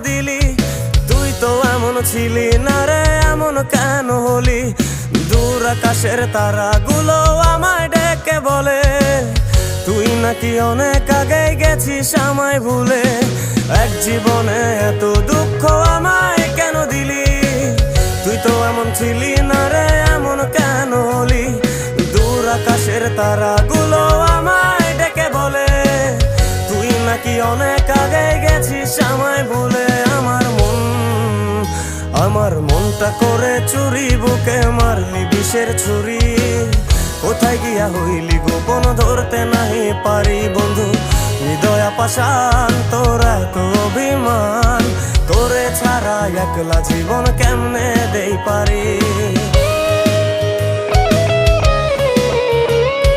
দিলি? তুই তো এমন ছিলি না রে, এমন কেন হলি? দূর আকাশের তারাগুলো আমায় ডেকে বলে তুই নাকি অনেক আগে গেছিস আমায় ভুলে। এক জীবনে এত দুঃখ আমায় কেন দিলি? তুই তো এমন ছিলি না রে, এমন কেন হলি? দূর আকাশের তারাগুলো আমায় ডেকে বলে তুই নাকি অনেক আগে গেছিস আমায় ভুলে। আমার মনটা করে চুরি, বুকে মারলি বিষের ছুরি। কোথায় গিয়া হইলি গোপন, ধরতে নাহি পারি বন্ধু। হৃদয় পাষাণ তোর এত অভিমান, তোরে ছাড়া একলা জীবন কেমনে দেই পারি?